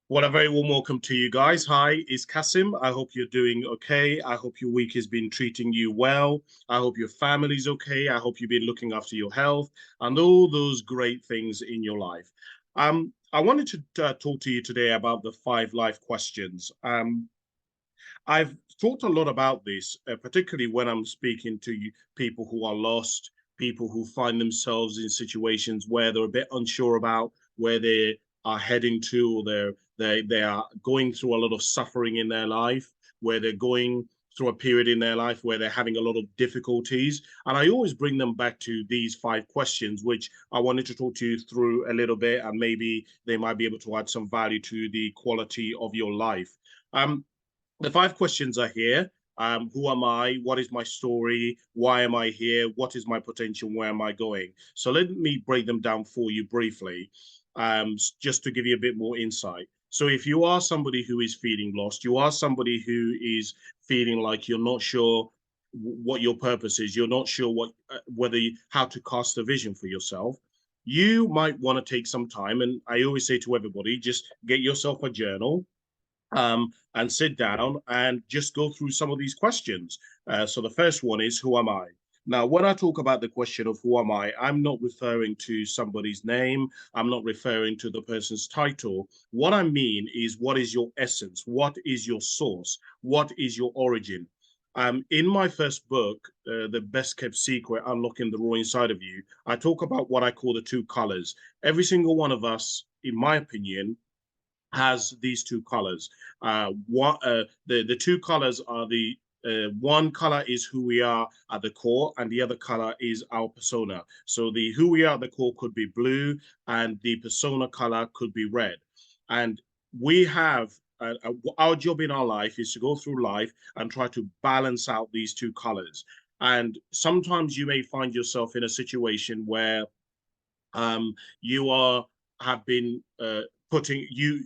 Well, a very warm welcome to you guys. Hi, it's Kasim. I hope you're doing okay. I hope your week has been treating you well. I hope your family's okay. I hope you've been looking after your health and all those great things in your life. I wanted to talk to you today about the five life questions. I've talked a lot about this, particularly when I'm speaking to people who are lost, people who find themselves in situations where they're a bit unsure about where they are heading to, or they are going through a lot of suffering in their life, where they're going through a period in their life where they're having a lot of difficulties. And I always bring them back to these five questions, which I wanted to talk to you through a little bit, and maybe they might be able to add some value to the quality of your life. Um, the five questions are here. Who am I? What is my story? Why am I here? What is my potential? Where am I going? So let me break them down for you briefly, just to give you a bit more insight. So if you are somebody who is feeling lost, you are somebody who is feeling like you're not sure what your purpose is, you're not sure whether how to cast a vision for yourself. You might want to take some time, and I always say to everybody, just get yourself a journal, and sit down and just go through some of these questions. So the first one is, who am I? Now, when I talk about the question of who am I, I'm not referring to somebody's name. I'm not referring to the person's title. What I mean is, what is your essence? What is your source? What is your origin? In my first book, The Best Kept Secret, Unlocking the Raw Inside of You, I talk about what I call the two colors. Every single one of us, in my opinion, has these two colors. The two colors are the one color is who we are at the core, and the other color is our persona. So the who we are at the core could be blue, and the persona color could be red. And we have our job in our life is to go through life and try to balance out these two colors. And sometimes you may find yourself in a situation where you are have been putting you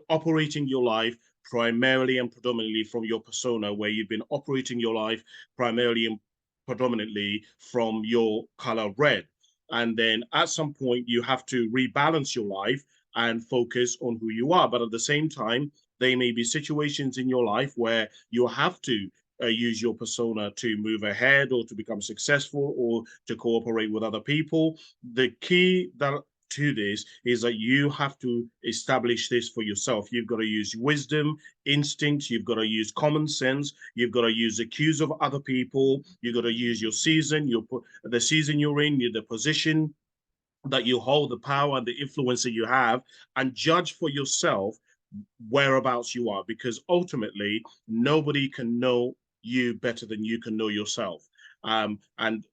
operating your life primarily and predominantly from your persona, where you've been operating your life primarily and predominantly from your color red. And then at some point, you have to rebalance your life and focus on who you are. But at the same time, there may be situations in your life where you have to use your persona to move ahead or to become successful or to cooperate with other people. The key that to this is that you have to establish this for yourself. You've got to use wisdom, instinct, you've got to use common sense, you've got to use the cues of other people, you've got to use your season, the season you're in, the position that you hold, the power and the influence that you have, and judge for yourself whereabouts you are, because ultimately nobody can know you better than you can know yourself. And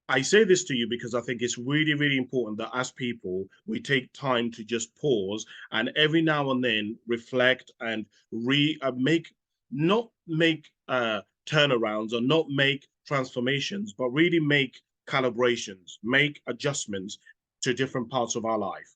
I say this to you because I think it's really, really important that as people, we take time to just pause and every now and then reflect and make, not make turnarounds or not make transformations, but really make calibrations, make adjustments to different parts of our life.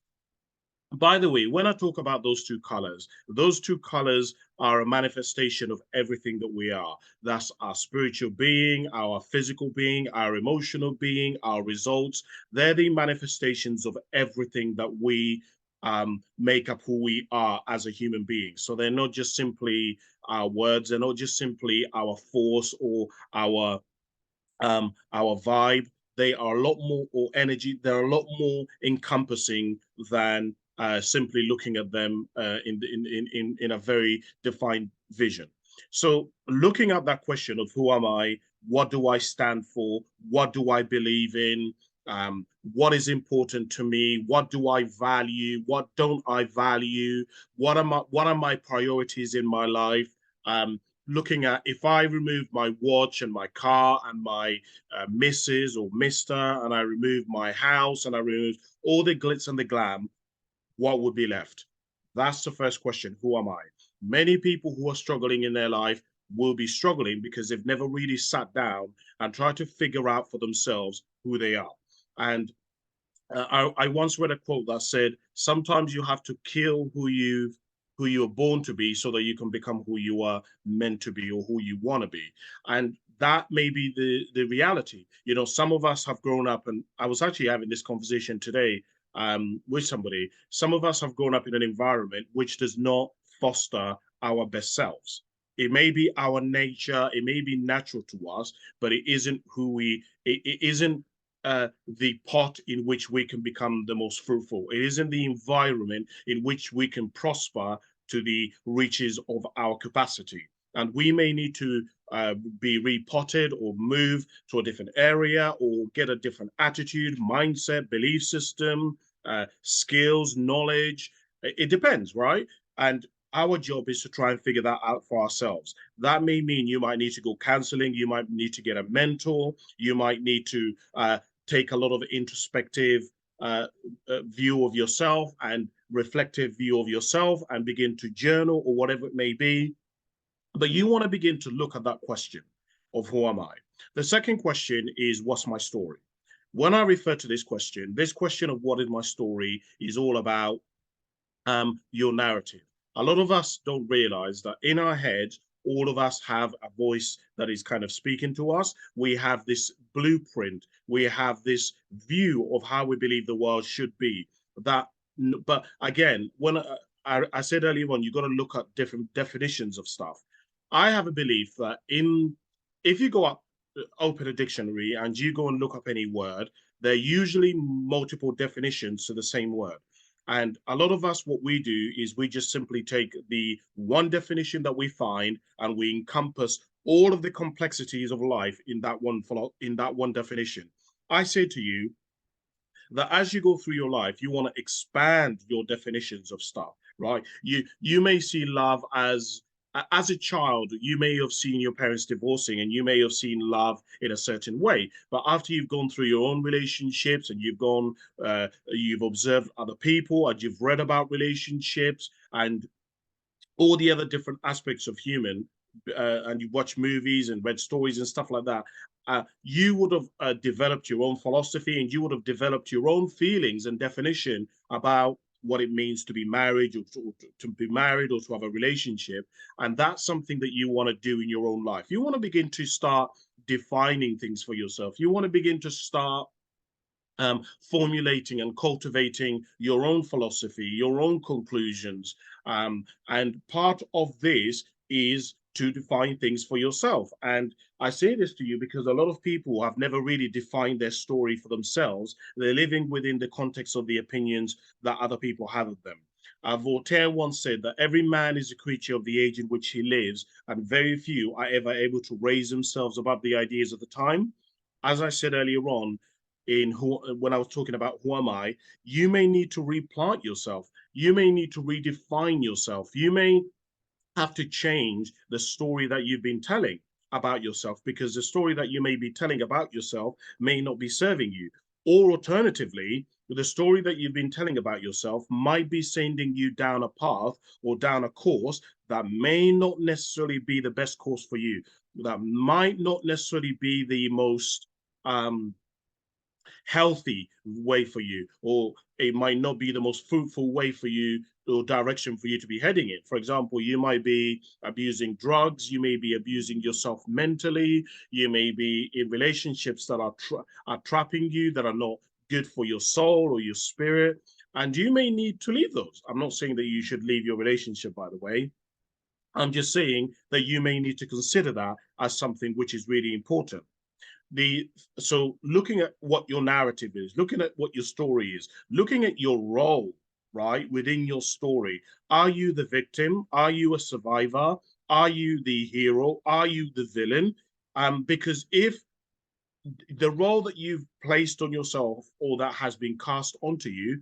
By the way, when I talk about those two colors are a manifestation of everything that we are. That's our spiritual being, our physical being, our emotional being, our results. They're the manifestations of everything that we make up who we are as a human being. So they're not just simply our words, they're not just simply our force or our vibe. They are a lot more, or energy, they're a lot more encompassing than simply looking at them in a very defined vision. So, looking at that question of who am I, what do I stand for, what do I believe in, what is important to me, what do I value, what don't I value, what are my priorities in my life, um, looking at if I remove my watch and my car and my Mrs. or Mister, and I remove my house and I remove all the glitz and the glam, what would be left? That's the first question. Who am I? Many people who are struggling in their life will be struggling because they've never really sat down and tried to figure out for themselves who they are. And I once read a quote that said, "Sometimes you have to kill who you were born to be so that you can become who you are meant to be or who you want to be." And that may be the reality. You know, some of us have grown up, and I was actually having this conversation today. with somebody. Some of us have grown up in an environment which does not foster our best selves. It may be our nature, it may be natural to us, but it isn't who it isn't the pot in which we can become the most fruitful. It isn't the environment in which we can prosper to the reaches of our capacity. And we may need to be repotted or move to a different area or get a different attitude, mindset, belief system, skills, knowledge. It depends, right? And our job is to try and figure that out for ourselves. That may mean you might need to go counseling, you might need to get a mentor, you might need to take a lot of introspective view of yourself and reflective view of yourself and begin to journal or whatever it may be. But you want to begin to look at that question of who am I? The second question is, what's my story? When I refer to this question of what is my story is all about your narrative. A lot of us don't realize that in our heads, all of us have a voice that is kind of speaking to us. We have this blueprint. We have this view of how we believe the world should be. That, but again, when I said earlier on, you got to look at different definitions of stuff. I have a belief that if you go up, open a dictionary and you go and look up any word, there are usually multiple definitions to the same word. And a lot of us, what we do is we just simply take the one definition that we find and we encompass all of the complexities of life in that one definition. I say to you that as you go through your life, you want to expand your definitions of stuff, right? You may see love as a child, you may have seen your parents divorcing and you may have seen love in a certain way. But after you've gone through your own relationships and you've observed other people and you've read about relationships and all the other different aspects of human, and you watch movies and read stories and stuff like that, you would have developed your own philosophy and you would have developed your own feelings and definition about what it means to be married or to be married or to have a relationship. And that's something that you want to do in your own life. You want to begin to start defining things for yourself. You want to begin to start formulating and cultivating your own philosophy, your own conclusions. And part of this is to define things for yourself. And I say this to you because a lot of people have never really defined their story for themselves. They're living within the context of the opinions that other people have of them. Voltaire once said that every man is a creature of the age in which he lives, and very few are ever able to raise themselves above the ideas of the time. As I said earlier on, when I was talking about who am I, you may need to replant yourself. You may need to redefine yourself. You may have to change the story that you've been telling about yourself because the story that you may be telling about yourself may not be serving you. Or alternatively, the story that you've been telling about yourself might be sending you down a path or down a course that may not necessarily be the best course for you, that might not necessarily be the most healthy way for you, or it might not be the most fruitful way for you or direction for you to be heading in. For example, you might be abusing drugs, you may be abusing yourself mentally, you may be in relationships that are trapping you, that are not good for your soul or your spirit, and you may need to leave those. I'm not saying that you should leave your relationship, by the way. I'm just saying that you may need to consider that as something which is really important. So looking at what your narrative is, looking at what your story is, looking at your role, right, within your story. Are you the victim? Are you a survivor? Are you the hero? Are you the villain? Because if the role that you've placed on yourself or that has been cast onto you,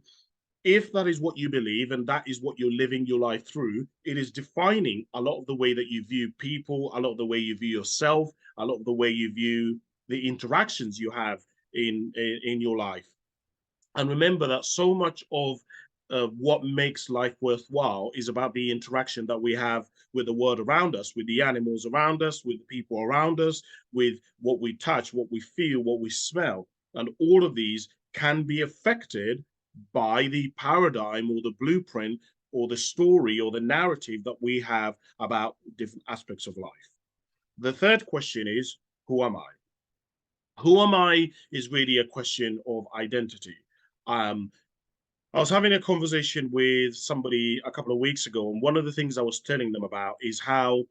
if that is what you believe and that is what you're living your life through, it is defining a lot of the way that you view people, a lot of the way you view yourself, a lot of the way you view the interactions you have in your life. And remember that so much of what makes life worthwhile is about the interaction that we have with the world around us, with the animals around us, with the people around us, with what we touch, what we feel, what we smell. And all of these can be affected by the paradigm or the blueprint or the story or the narrative that we have about different aspects of life. The third question is, who am I? Who am I is really a question of identity. Um, I was having a conversation with somebody a couple of weeks ago, and one of the things I was telling them about is how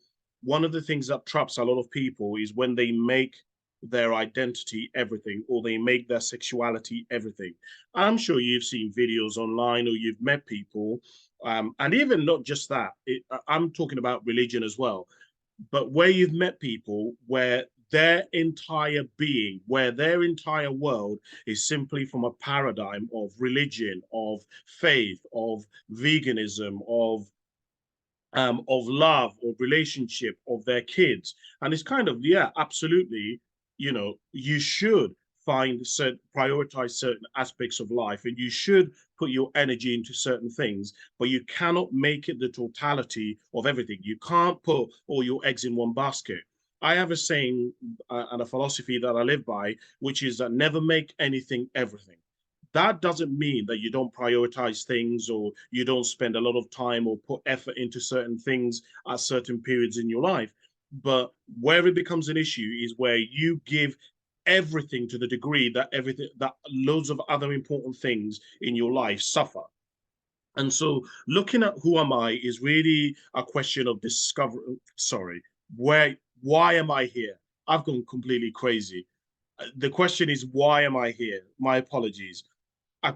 one of the things that traps a lot of people is when they make their identity everything, or they make their sexuality everything. I'm sure you've seen videos online, or you've met people, and even not just that. I'm talking about religion as well, but where you've met people where their entire being, where their entire world is simply from a paradigm of religion, of faith, of veganism, of love, of relationship, of their kids. And it's kind of, yeah, absolutely, you should prioritize certain aspects of life, and you should put your energy into certain things, but you cannot make it the totality of everything. You can't put all your eggs in one basket. I have a saying and a philosophy that I live by, which is that never make anything everything. That doesn't mean that you don't prioritize things, or you don't spend a lot of time or put effort into certain things at certain periods in your life. But where it becomes an issue is where you give everything to the degree that loads of other important things in your life suffer. And so looking at who am I is really a question of discovery. Sorry, why am I here? I've gone completely crazy. The question is, why am I here? My apologies. a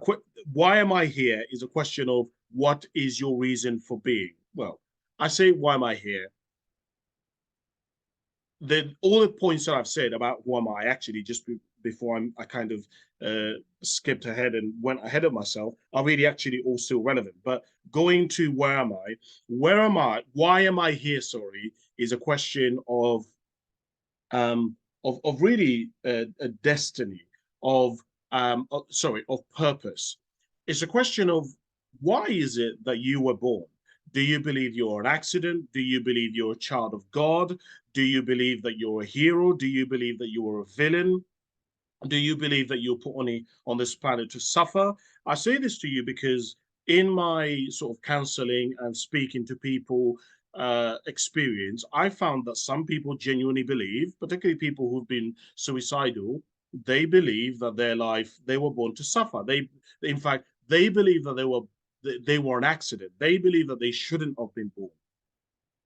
Why am I here is a question of what is your reason for being. Well, I say, why am I here? All the points that I've said about who am I, actually, before I kind of skipped ahead and went ahead of myself, are really actually all still relevant. But going to where am I? Where am I? Why am I here? Sorry, is a question um, of really a destiny, of purpose. It's a question of, why is it that you were born? Do you believe you're an accident? Do you believe you're a child of God? Do you believe that you're a hero? Do you believe that you're a villain? Do you believe that you're put on this planet to suffer? I say this to you because in my sort of counseling and speaking to people experience, I found that some people genuinely believe, particularly people who've been suicidal, they believe that their life, they were born to suffer. In fact, they believe that they were an accident. They believe that they shouldn't have been born.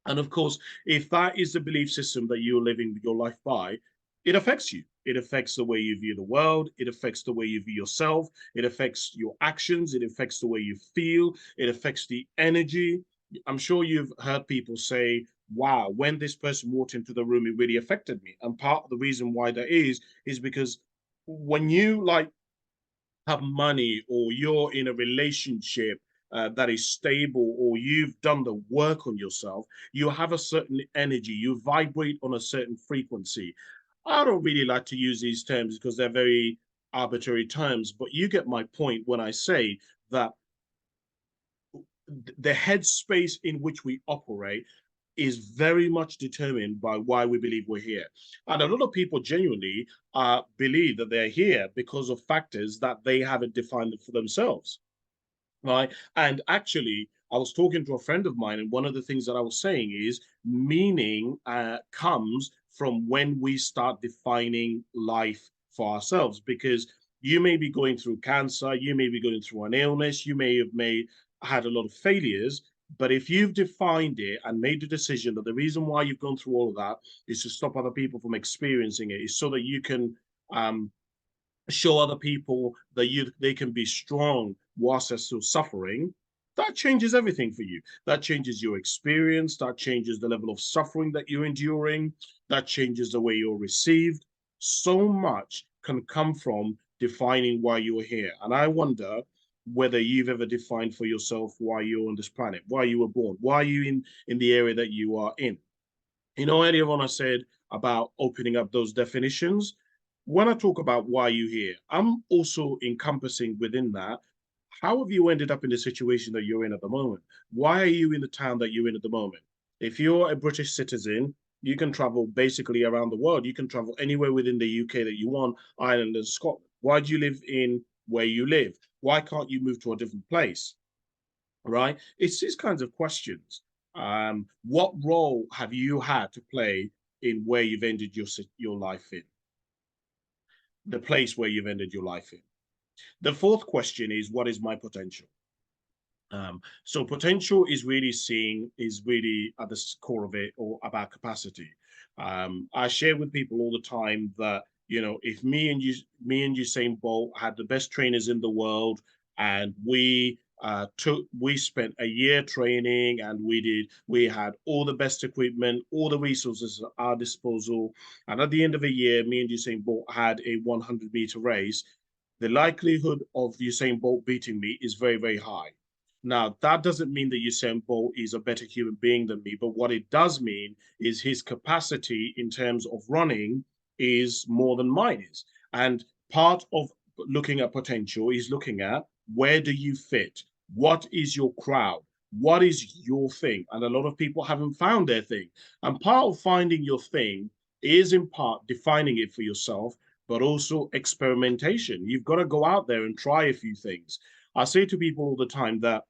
And of course, if that is the belief system that you're living your life by, it affects you. It affects the way you view the world. It affects the way you view yourself. It affects your actions. It affects the way you feel. It affects the energy. I'm sure you've heard people say, wow, when this person walked into the room, it really affected me. And part of the reason why that is because when you like have money, or you're in a relationship that is stable, or you've done the work on yourself, you have a certain energy, you vibrate on a certain frequency. I don't really like to use these terms because they're very arbitrary terms, but you get my point when I say that the headspace in which we operate is very much determined by why we believe we're here. And a lot of people genuinely believe that they're here because of factors that they haven't defined for themselves, right? And actually, I was talking to a friend of mine, and one of the things that I was saying is meaning comes from when we start defining life for ourselves. Because you may be going through cancer, you may be going through an illness, you may have had a lot of failures. But if you've defined it and made the decision that the reason why you've gone through all of that is to stop other people from experiencing it, is so that you can um, show other people that they can be strong whilst they're still suffering, that changes everything for you. That changes your experience, that changes the level of suffering that you're enduring, that changes the way you're received. So much can come from defining why you're here. And I wonder whether you've ever defined for yourself why you're on this planet, why you were born, why you in the area that you are in. Earlier on I said about opening up those definitions. When I talk about why you here, I'm also encompassing within that, how have you ended up in the situation that you're in at the moment? Why are you in the town that you're in at the moment? If you're a British citizen, you can travel basically around the world. You can travel anywhere within the UK that you want, Ireland and Scotland. Why do you live in where you live? Why can't you move to a different place? Right? It's these kinds of questions. What role have you had to play in where you've ended your life in, the place where you've ended your life in? The fourth question is, what is my potential? So potential is really at the core of it, or about capacity. I share with people all the time that, if me and Usain Bolt had the best trainers in the world, and we spent a year training, and we had all the best equipment, all the resources at our disposal, and at the end of a year, me and Usain Bolt had a 100-meter race. The likelihood of Usain Bolt beating me is very, very high. Now, that doesn't mean that Usain Bolt is a better human being than me, but what it does mean is his capacity in terms of running is more than mine is. And part of looking at potential is looking at, where do you fit? What is your crowd? What is your thing? And a lot of people haven't found their thing. And part of finding your thing is in part defining it for yourself, but also experimentation. You've got to go out there and try a few things. I say to people all the time that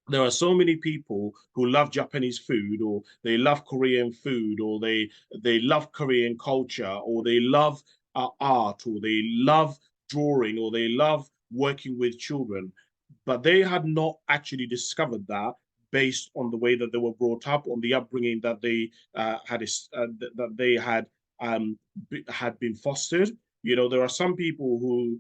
there are so many people who love Japanese food, or they love Korean food, or they love Korean culture, or they love art, or they love drawing, or they love working with children, but they had not actually discovered that based on the way that they were brought up, on the upbringing that they that they had been fostered. There are some people who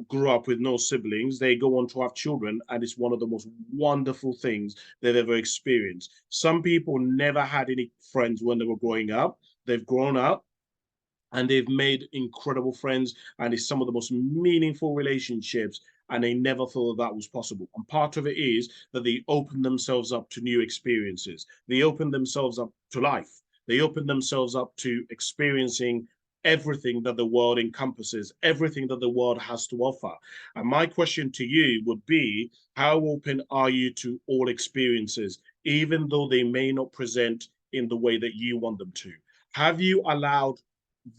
grew up with no siblings. They go on to have children, and it's one of the most wonderful things they've ever experienced. Some people never had any friends when they were growing up. They've grown up and they've made incredible friends, and it's some of the most meaningful relationships, and they never thought that was possible. And part of it is that they open themselves up to new experiences. They open themselves up to life. They open themselves up to experiencing everything that the world encompasses, everything that the world has to offer. And my question to you would be, how open are you to all experiences, even though they may not present in the way that you want them to? Have you allowed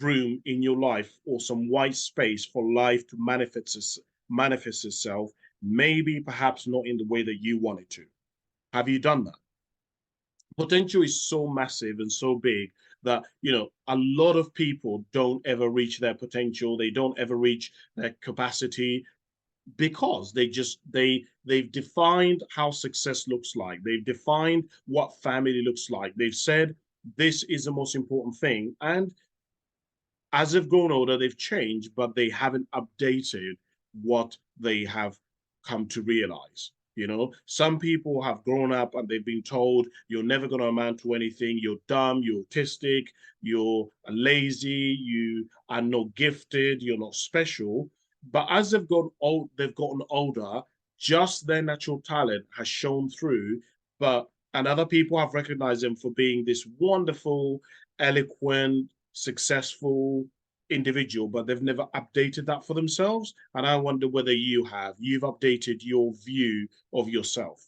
room in your life, or some white space for life to manifest itself, maybe perhaps not in the way that you want it to? Have you done that? Potential is so massive and so big that, a lot of people don't ever reach their potential. They don't ever reach their capacity, because they've defined how success looks like. They've defined what family looks like. They've said this is the most important thing, and as they've grown older, they've changed, but they haven't updated what they have come to realize. Some people have grown up and they've been told, you're never going to amount to anything. You're dumb, you're autistic, you're lazy, you are not gifted, you're not special. But as they've gotten older, just their natural talent has shown through. And other people have recognized them for being this wonderful, eloquent, successful individual, but they've never updated that for themselves. And I wonder whether you've updated your view of yourself.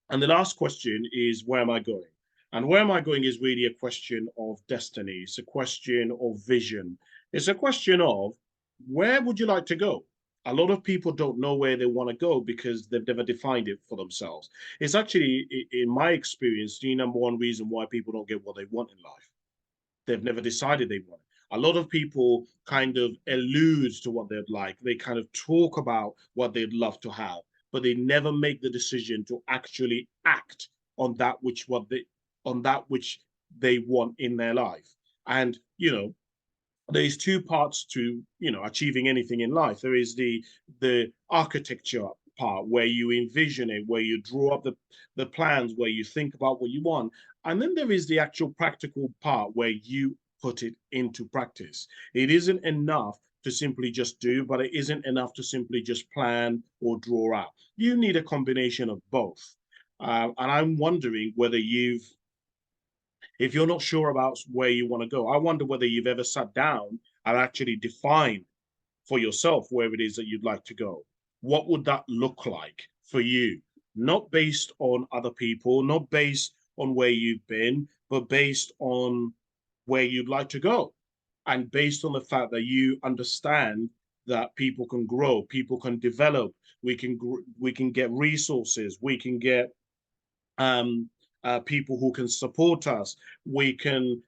And the last question is, where am I going? And where am I going is really a question of destiny. It's a question of vision. It's a question of, where would you like to go? A lot of people don't know where they want to go because they've never defined it for themselves. It's actually, in my experience, the number one reason why people don't get what they want in life. They've never decided they want it. A lot of people kind of allude to what they'd like. They kind of talk about what they'd love to have, but they never make the decision to actually act on that which they want in their life. And there's two parts to achieving anything in life. There is the architecture part, where you envision it, where you draw up the plans, where you think about what you want. And then there is the actual practical part, where you put it into practice. It isn't enough to simply just do, but it isn't enough to simply just plan or draw out. You need a combination of both. And I'm wondering whether if you're not sure about where you want to go, I wonder whether you've ever sat down and actually defined for yourself where it is that you'd like to go. What would that look like for you? Not based on other people, not based on where you've been, but based on where you'd like to go. And based on the fact that you understand that people can grow, people can develop, we can get resources, we can get people who can support us, we can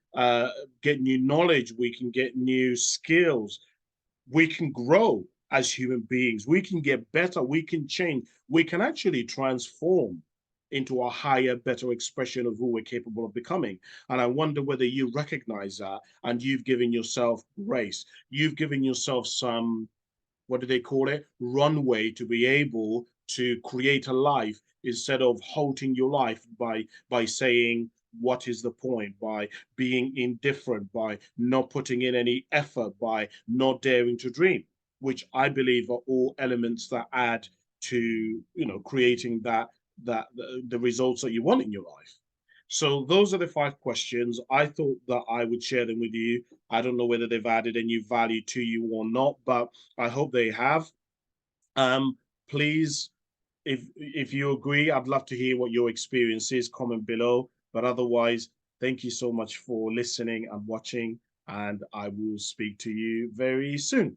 get new knowledge, we can get new skills, we can grow. as human beings. We can get better, we can change, we can actually transform into a higher, better expression of who we're capable of becoming. And I wonder whether you recognize that and you've given yourself grace. You've given yourself some, what do they call it? Runway to be able to create a life instead of halting your life by saying, what is the point, by being indifferent, by not putting in any effort, by not daring to dream, which I believe are all elements that add to, creating the results that you want in your life. So those are the 5 questions. I thought that I would share them with you. I don't know whether they've added any value to you or not, but I hope they have. Please, if you agree, I'd love to hear what your experience is. Comment below. But otherwise, thank you so much for listening and watching, and I will speak to you very soon.